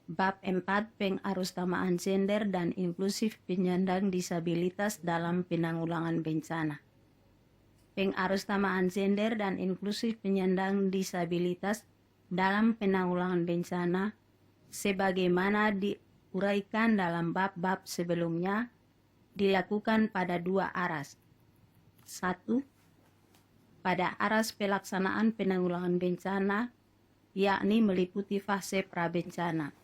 Bab 4 Pengarusutamaan gender dan inklusif penyandang disabilitas dalam penanggulangan bencana. Pengarusutamaan gender dan inklusif penyandang disabilitas dalam penanggulangan bencana sebagaimana diuraikan dalam bab-bab sebelumnya dilakukan pada dua aras. 1. Pada aras pelaksanaan penanggulangan bencana, yakni meliputi fase prabencana,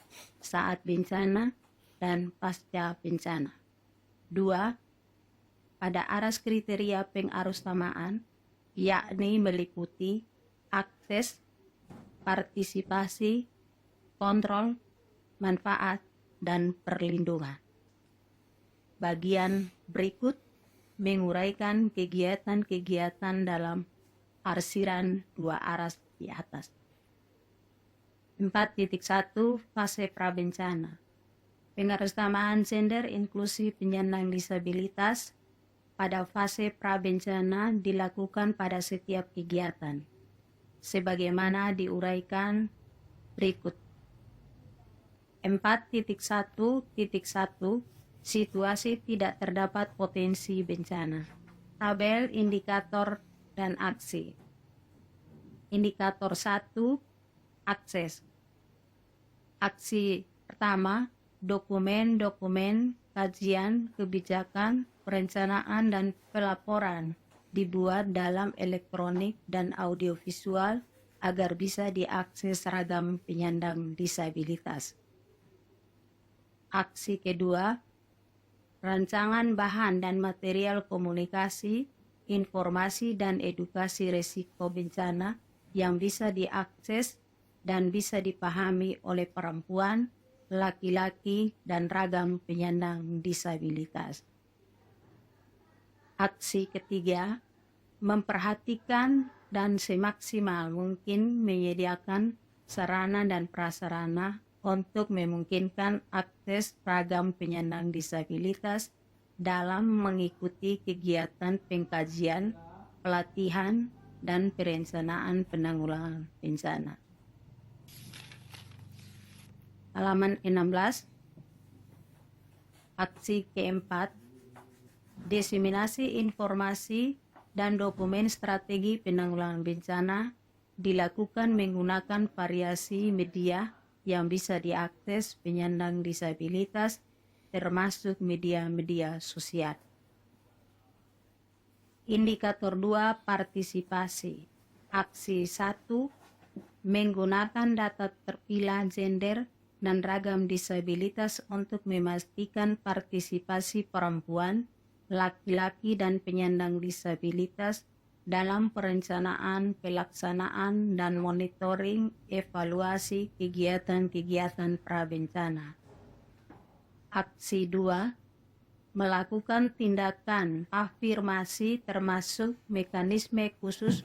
saat bencana, dan pasca bencana. 2. Pada aras kriteria pengarusutamaan, yakni meliputi akses, partisipasi, kontrol, manfaat, dan perlindungan. Bagian berikut menguraikan kegiatan-kegiatan dalam arsiran dua aras di atas. 4.1 Fase prabencana. Pengarusutamaan gender inklusif penyandang disabilitas pada fase prabencana dilakukan pada setiap kegiatan, sebagaimana diuraikan berikut. 4.1.1 Situasi tidak terdapat potensi bencana. Tabel indikator dan aksi. Indikator 1. Akses. Aksi pertama, dokumen-dokumen, kajian, kebijakan, perencanaan, dan pelaporan dibuat dalam elektronik dan audiovisual agar bisa diakses ragam penyandang disabilitas. Aksi kedua, rancangan bahan dan material komunikasi, informasi dan edukasi risiko bencana yang bisa diakses dan bisa dipahami oleh perempuan, laki-laki, dan ragam penyandang disabilitas. Aksi ketiga, memperhatikan dan semaksimal mungkin menyediakan sarana dan prasarana untuk memungkinkan akses ragam penyandang disabilitas dalam mengikuti kegiatan pengkajian, pelatihan, dan perencanaan penanggulangan bencana. Halaman 16. Aksi keempat, diseminasi informasi dan dokumen strategi penanggulangan bencana dilakukan menggunakan variasi media yang bisa diakses penyandang disabilitas, termasuk media-media sosial. Indikator 2 Partisipasi. Aksi 1 menggunakan data terpilah gender dan ragam disabilitas untuk memastikan partisipasi perempuan, laki-laki, dan penyandang disabilitas dalam perencanaan, pelaksanaan, dan monitoring evaluasi kegiatan-kegiatan prabencana. Aksi 2 melakukan tindakan afirmasi termasuk mekanisme khusus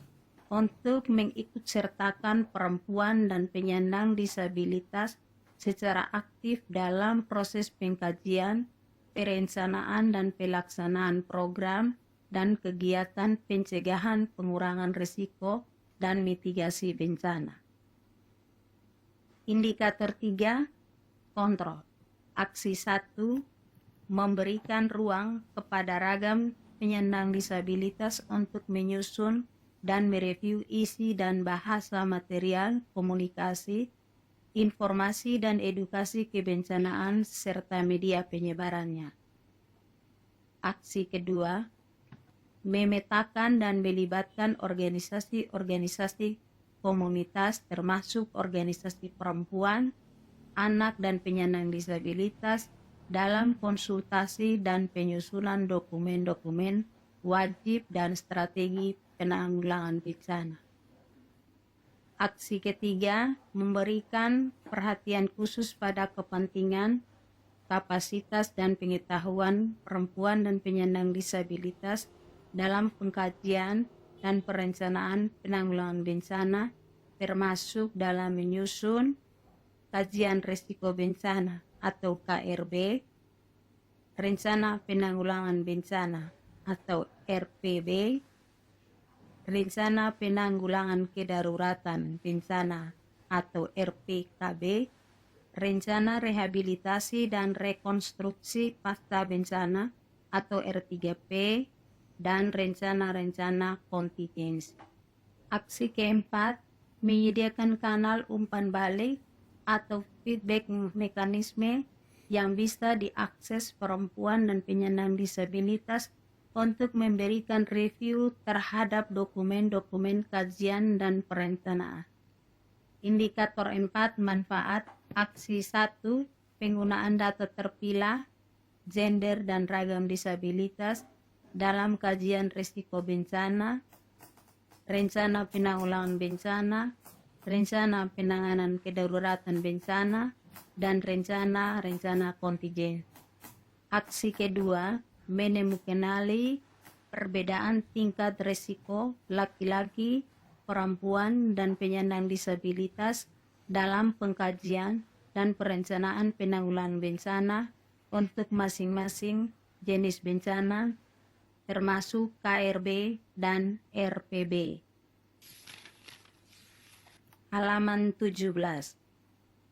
untuk mengikutsertakan perempuan dan penyandang disabilitas secara aktif dalam proses pengkajian, perencanaan, dan pelaksanaan program dan kegiatan pencegahan pengurangan risiko dan mitigasi bencana. Indikator 3 Kontrol. Aksi 1 memberikan ruang kepada ragam penyandang disabilitas untuk menyusun dan mereview isi dan bahasa material komunikasi, informasi dan edukasi kebencanaan serta media penyebarannya. Aksi kedua, memetakan dan melibatkan organisasi-organisasi komunitas termasuk organisasi perempuan, anak dan penyandang disabilitas dalam konsultasi dan penyusunan dokumen-dokumen wajib dan strategi penanggulangan bencana. Aksi ketiga, memberikan perhatian khusus pada kepentingan, kapasitas, dan pengetahuan perempuan dan penyandang disabilitas dalam pengkajian dan perencanaan penanggulangan bencana, termasuk dalam menyusun kajian risiko bencana atau KRB, rencana penanggulangan bencana atau RPB, rencana penanggulangan kedaruratan bencana atau RPKB, Rencana Rehabilitasi dan Rekonstruksi Pasca Bencana atau R3P, dan rencana-rencana kontingensi. Aksi keempat, menyediakan kanal umpan balik atau feedback mekanisme yang bisa diakses perempuan dan penyandang disabilitas untuk memberikan review terhadap dokumen-dokumen kajian dan perencanaan. Indikator 4, manfaat. Aksi 1, penggunaan data terpilah, gender dan ragam disabilitas dalam kajian risiko bencana, rencana penanggulangan bencana, rencana penanganan kedaruratan bencana, dan rencana kontingen. Aksi kedua, mengenali perbedaan tingkat risiko laki-laki, perempuan, dan penyandang disabilitas dalam pengkajian dan perencanaan penanggulangan bencana untuk masing-masing jenis bencana, termasuk KRB dan RPB. Halaman 17.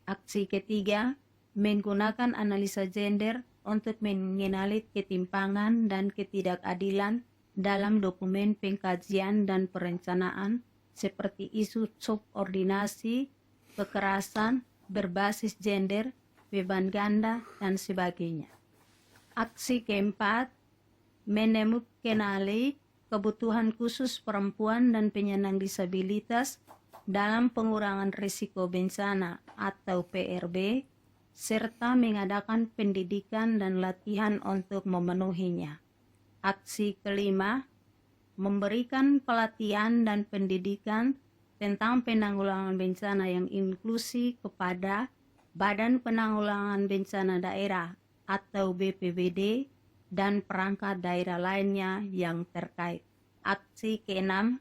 Aksi ketiga, menggunakan analisa gender untuk mengenali ketimpangan dan ketidakadilan dalam dokumen pengkajian dan perencanaan seperti isu subordinasi, kekerasan berbasis gender, beban ganda, dan sebagainya. Aksi keempat, mengenali kebutuhan khusus perempuan dan penyandang disabilitas dalam pengurangan risiko bencana atau PRB, serta mengadakan pendidikan dan latihan untuk memenuhinya. Aksi kelima, memberikan pelatihan dan pendidikan tentang penanggulangan bencana yang inklusi kepada Badan Penanggulangan Bencana Daerah atau BPBD dan perangkat daerah lainnya yang terkait. Aksi keenam,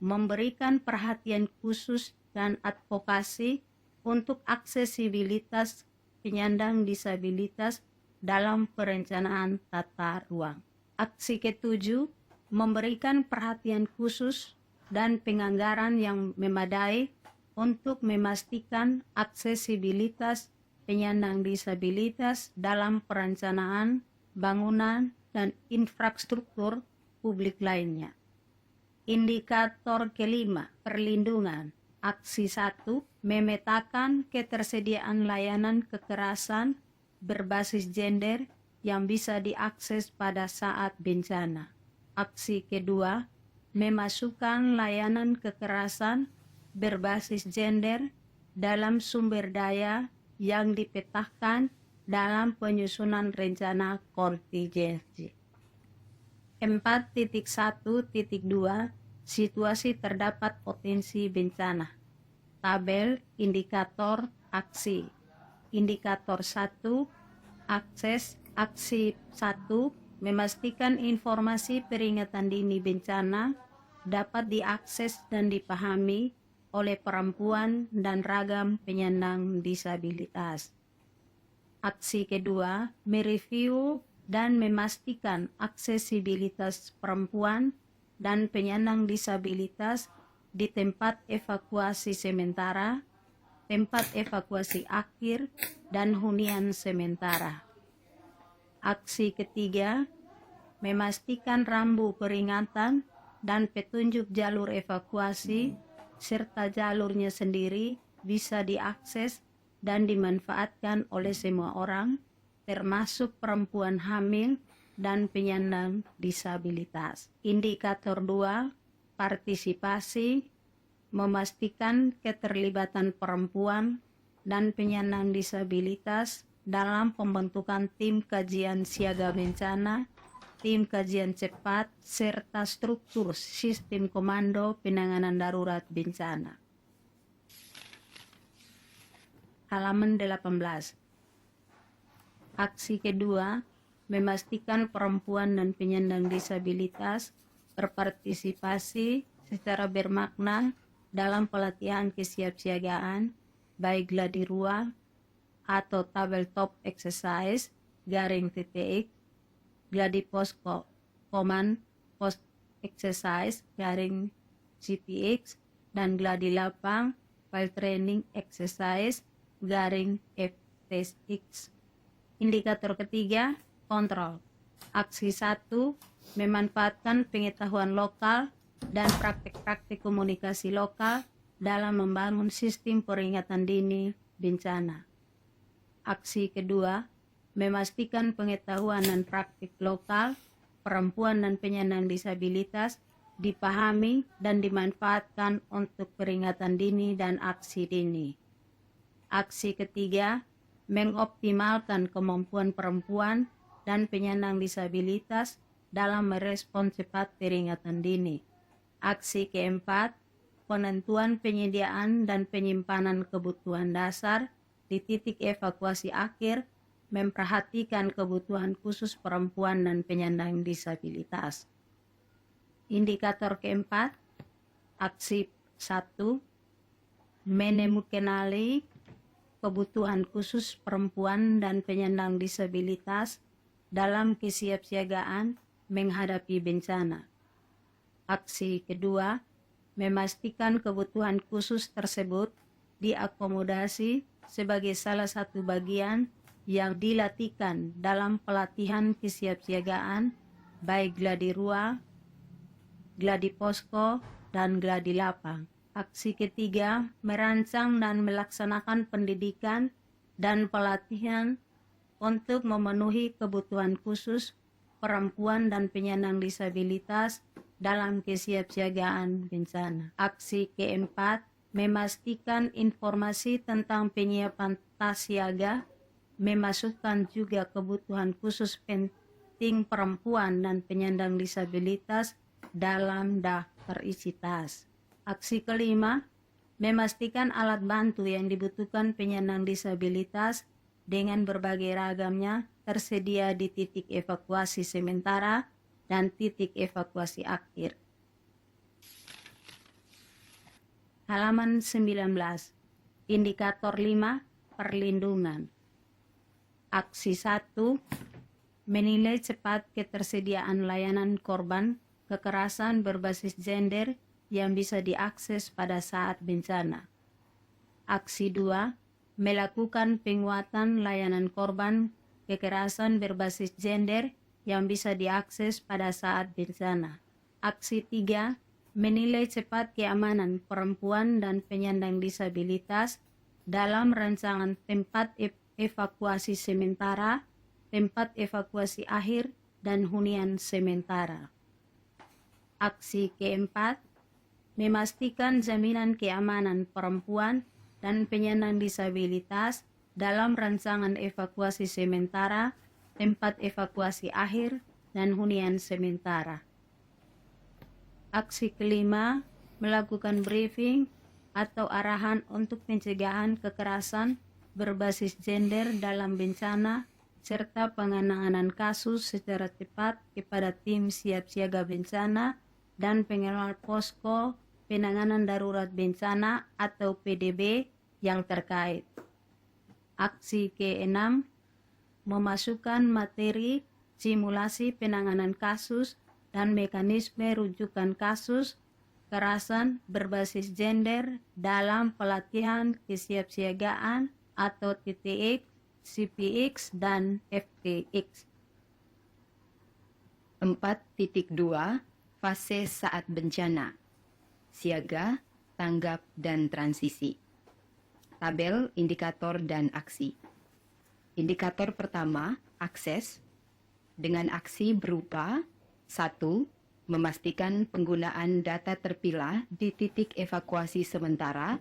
memberikan perhatian khusus dan advokasi untuk aksesibilitas penyandang disabilitas dalam perencanaan tata ruang. Aksi ketujuh, memberikan perhatian khusus dan penganggaran yang memadai untuk memastikan aksesibilitas penyandang disabilitas dalam perencanaan, bangunan, dan infrastruktur publik lainnya. Indikator kelima, perlindungan. Aksi 1, memetakan ketersediaan layanan kekerasan berbasis gender yang bisa diakses pada saat bencana. Aksi kedua, memasukkan layanan kekerasan berbasis gender dalam sumber daya yang dipetakan dalam penyusunan rencana kontingensi. 4.1.2 Situasi terdapat potensi bencana. Tabel indikator aksi. Indikator 1, akses. Aksi 1, memastikan informasi peringatan dini bencana dapat diakses dan dipahami oleh perempuan dan ragam penyandang disabilitas. Aksi kedua, mereview dan memastikan aksesibilitas perempuan dan penyandang disabilitas di tempat evakuasi sementara, tempat evakuasi akhir, dan hunian sementara. Aksi ketiga, memastikan rambu peringatan dan petunjuk jalur evakuasi serta jalurnya sendiri bisa diakses dan dimanfaatkan oleh semua orang, termasuk perempuan hamil dan penyandang disabilitas. Indikator 2, partisipasi, memastikan keterlibatan perempuan dan penyandang disabilitas dalam pembentukan tim kajian siaga bencana, tim kajian cepat, serta struktur sistem komando penanganan darurat bencana. Halaman 18. Aksi kedua, memastikan perempuan dan penyandang disabilitas berpartisipasi secara bermakna dalam pelatihan kesiapsiagaan, baik gladi ruang atau tabletop exercise _TTX, gladi post command post exercise _CPX, dan gladi lapang file training exercise FTX. Indikator ketiga, kontrol. Aksi 1, memanfaatkan pengetahuan lokal dan praktik-praktik komunikasi lokal dalam membangun sistem peringatan dini bencana. Aksi kedua, memastikan pengetahuan dan praktik lokal, perempuan dan penyandang disabilitas dipahami dan dimanfaatkan untuk peringatan dini dan aksi dini. Aksi ketiga, mengoptimalkan kemampuan perempuan dan penyandang disabilitas dalam merespon cepat peringatan dini. Aksi keempat, penentuan penyediaan dan penyimpanan kebutuhan dasar di titik evakuasi akhir, memperhatikan kebutuhan khusus perempuan dan penyandang disabilitas. Indikator keempat, aksi 1, mengenali kebutuhan khusus perempuan dan penyandang disabilitas dalam kesiapsiagaan menghadapi bencana. Aksi kedua, memastikan kebutuhan khusus tersebut diakomodasi sebagai salah satu bagian yang dilatihkan dalam pelatihan kesiapsiagaan baik gladi rua, gladi posko, dan gladi lapang. Aksi ketiga, merancang dan melaksanakan pendidikan dan pelatihan untuk memenuhi kebutuhan khusus perempuan dan penyandang disabilitas dalam kesiapsiagaan bencana. Aksi keempat, memastikan informasi tentang penyiapan tas siaga, memasukkan juga kebutuhan khusus penting perempuan dan penyandang disabilitas dalam daftar isi tas. Aksi kelima, memastikan alat bantu yang dibutuhkan penyandang disabilitas dengan berbagai ragamnya tersedia di titik evakuasi sementara dan titik evakuasi akhir. Halaman 19, indikator 5, perlindungan. Aksi 1, menilai cepat ketersediaan layanan korban kekerasan berbasis gender yang bisa diakses pada saat bencana. Aksi 2, melakukan penguatan layanan korban kekerasan berbasis gender yang bisa diakses pada saat bencana. Aksi 3, menilai cepat keamanan perempuan dan penyandang disabilitas dalam rancangan tempat evakuasi sementara, tempat evakuasi akhir, dan hunian sementara. Aksi keempat, memastikan jaminan keamanan perempuan dan penyandang disabilitas dalam rancangan evakuasi sementara, tempat evakuasi akhir, dan hunian sementara. Aksi kelima, melakukan briefing atau arahan untuk pencegahan kekerasan berbasis gender dalam bencana serta penanganan kasus secara cepat kepada tim siap siaga bencana dan pengelola posko penanganan darurat bencana atau PDB yang terkait. Aksi ke-6, memasukkan materi simulasi penanganan kasus dan mekanisme rujukan kasus kekerasan berbasis gender dalam pelatihan kesiapsiagaan atau TTX, CPX, dan FTX. 4.2 Fase saat bencana, siaga, tanggap, dan transisi. Tabel, indikator, dan aksi. Indikator pertama, akses, dengan aksi berupa 1. Memastikan penggunaan data terpilah di titik evakuasi sementara,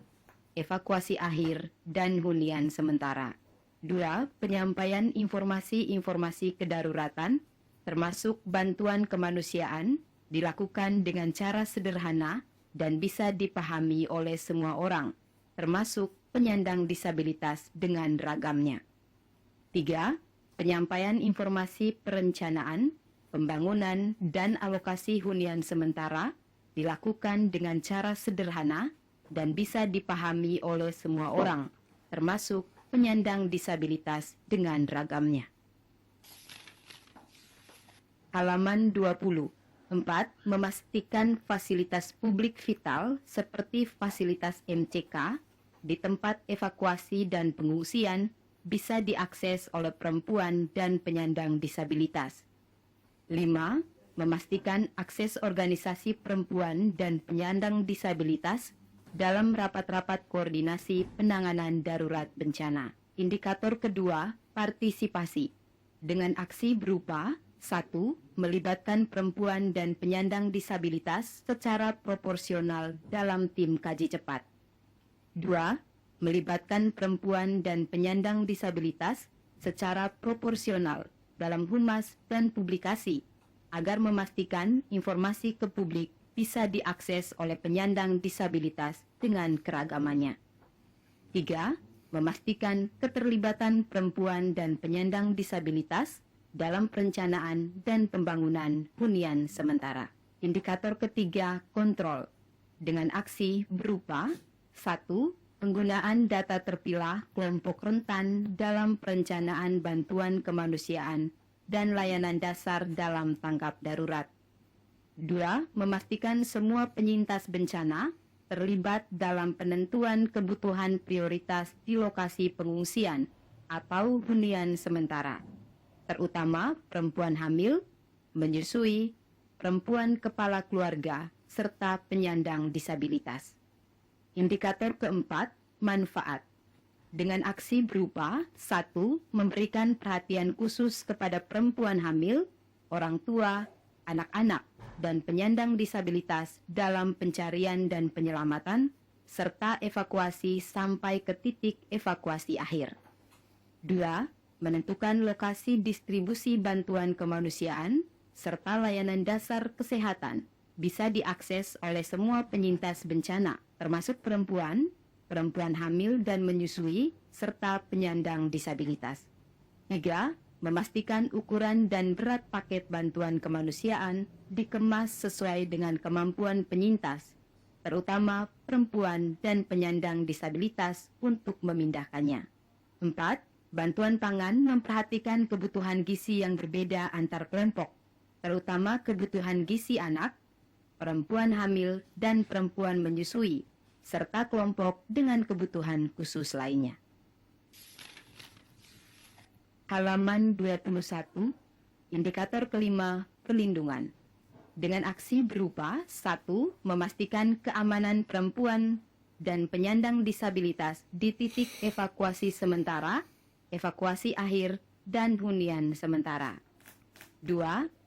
evakuasi akhir, dan hunian sementara. 2. Penyampaian informasi-informasi kedaruratan, termasuk bantuan kemanusiaan, dilakukan dengan cara sederhana dan bisa dipahami oleh semua orang, termasuk penyandang disabilitas dengan ragamnya. 3. Penyampaian informasi perencanaan, pembangunan, dan alokasi hunian sementara dilakukan dengan cara sederhana dan bisa dipahami oleh semua orang, termasuk penyandang disabilitas dengan ragamnya. Halaman 20. 4. Memastikan fasilitas publik vital seperti fasilitas MCK, di tempat evakuasi dan pengungsian bisa diakses oleh perempuan dan penyandang disabilitas. 5. Memastikan akses organisasi perempuan dan penyandang disabilitas dalam rapat-rapat koordinasi penanganan darurat bencana. Indikator kedua, partisipasi. Dengan aksi berupa 1. Melibatkan perempuan dan penyandang disabilitas secara proporsional dalam tim kaji cepat. 2. Melibatkan perempuan dan penyandang disabilitas secara proporsional dalam humas dan publikasi agar memastikan informasi ke publik bisa diakses oleh penyandang disabilitas dengan keragamannya. 3. Memastikan keterlibatan perempuan dan penyandang disabilitas dalam perencanaan dan pembangunan hunian sementara. Indikator ketiga, kontrol. Dengan aksi berupa 1. Penggunaan data terpilah kelompok rentan dalam perencanaan bantuan kemanusiaan dan layanan dasar dalam tanggap darurat. 2. Memastikan semua penyintas bencana terlibat dalam penentuan kebutuhan prioritas di lokasi pengungsian atau hunian sementara, terutama perempuan hamil, menyusui, perempuan kepala keluarga, serta penyandang disabilitas. Indikator keempat, manfaat. Dengan aksi berupa 1. Memberikan perhatian khusus kepada perempuan hamil, orang tua, anak-anak, dan penyandang disabilitas dalam pencarian dan penyelamatan, serta evakuasi sampai ke titik evakuasi akhir. 2. Menentukan lokasi distribusi bantuan kemanusiaan, serta layanan dasar kesehatan bisa diakses oleh semua penyintas bencana, termasuk perempuan, perempuan hamil dan menyusui, serta penyandang disabilitas. 3. Memastikan ukuran dan berat paket bantuan kemanusiaan dikemas sesuai dengan kemampuan penyintas, terutama perempuan dan penyandang disabilitas untuk memindahkannya. 4. Bantuan pangan memperhatikan kebutuhan gizi yang berbeda antar kelompok, terutama kebutuhan gizi anak, perempuan hamil, dan perempuan menyusui, serta kelompok dengan kebutuhan khusus lainnya. Halaman 21, indikator kelima, perlindungan. Dengan aksi berupa 1. Memastikan keamanan perempuan dan penyandang disabilitas di titik evakuasi sementara, evakuasi akhir, dan hunian sementara. 2.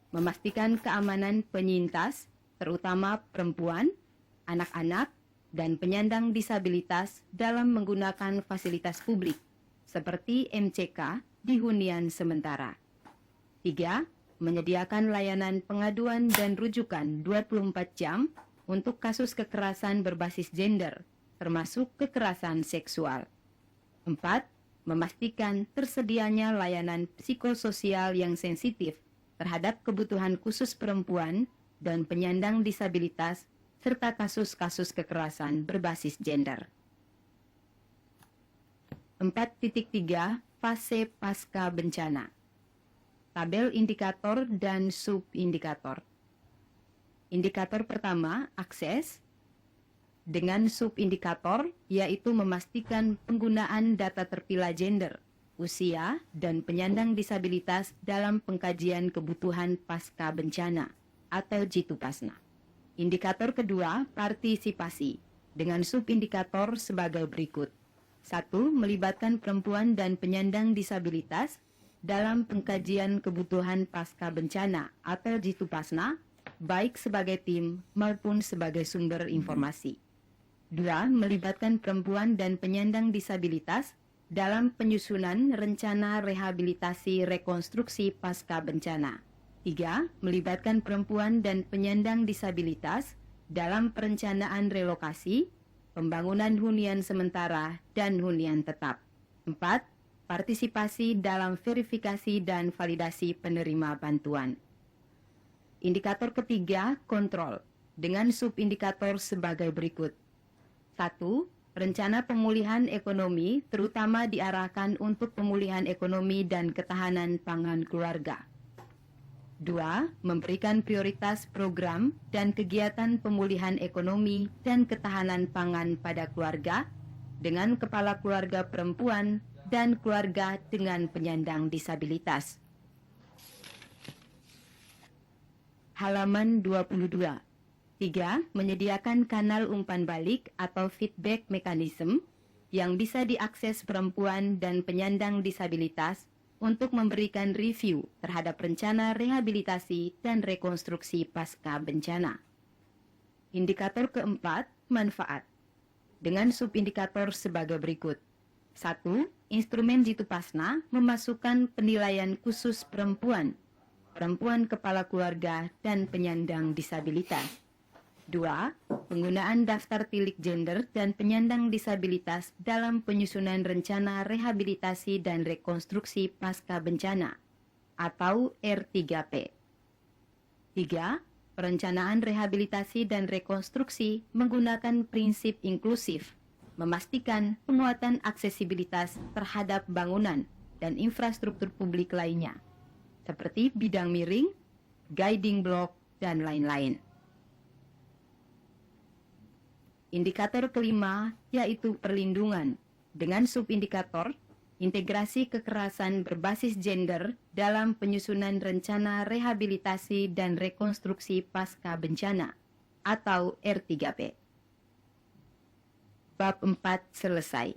Memastikan keamanan penyintas, terutama perempuan, anak-anak, dan penyandang disabilitas dalam menggunakan fasilitas publik, seperti MCK di hunian sementara. 3. Menyediakan layanan pengaduan dan rujukan 24 jam untuk kasus kekerasan berbasis gender, termasuk kekerasan seksual. 4. Memastikan tersedianya layanan psikososial yang sensitif terhadap kebutuhan khusus perempuan dan penyandang disabilitas, serta kasus-kasus kekerasan berbasis gender. 4.3 Fase pasca bencana. Tabel indikator dan subindikator. Indikator pertama, akses. Dengan subindikator, yaitu memastikan penggunaan data terpilah gender, usia, dan penyandang disabilitas dalam pengkajian kebutuhan pasca bencana atau Jitupasna. Indikator kedua, partisipasi, dengan subindikator sebagai berikut. 1. Melibatkan perempuan dan penyandang disabilitas dalam pengkajian kebutuhan pasca bencana atau Jitupasna, baik sebagai tim maupun sebagai sumber informasi. 2. Melibatkan perempuan dan penyandang disabilitas dalam penyusunan rencana rehabilitasi rekonstruksi pasca bencana. 3. Melibatkan perempuan dan penyandang disabilitas dalam perencanaan relokasi, pembangunan hunian sementara, dan hunian tetap. 4. Partisipasi dalam verifikasi dan validasi penerima bantuan. Indikator ketiga, kontrol, dengan subindikator sebagai berikut. 1. Rencana pemulihan ekonomi terutama diarahkan untuk pemulihan ekonomi dan ketahanan pangan keluarga. 2. Memberikan prioritas program dan kegiatan pemulihan ekonomi dan ketahanan pangan pada keluarga dengan kepala keluarga perempuan dan keluarga dengan penyandang disabilitas. Halaman 22. 3. Menyediakan kanal umpan balik atau feedback mechanism yang bisa diakses perempuan dan penyandang disabilitas untuk memberikan review terhadap rencana rehabilitasi dan rekonstruksi pasca bencana. Indikator keempat, manfaat. Dengan subindikator sebagai berikut. 1. Instrumen Jitupasna memasukkan penilaian khusus perempuan kepala keluarga, dan penyandang disabilitas. 2. Penggunaan daftar tilik gender dan penyandang disabilitas dalam penyusunan rencana rehabilitasi dan rekonstruksi pasca bencana atau R3P. 3. Perencanaan rehabilitasi dan rekonstruksi menggunakan prinsip inklusif, memastikan penguatan aksesibilitas terhadap bangunan dan infrastruktur publik lainnya, seperti bidang miring, guiding block, dan lain-lain. Indikator kelima yaitu perlindungan dengan subindikator integrasi kekerasan berbasis gender dalam penyusunan rencana rehabilitasi dan rekonstruksi pasca bencana atau R3P. Bab 4 selesai.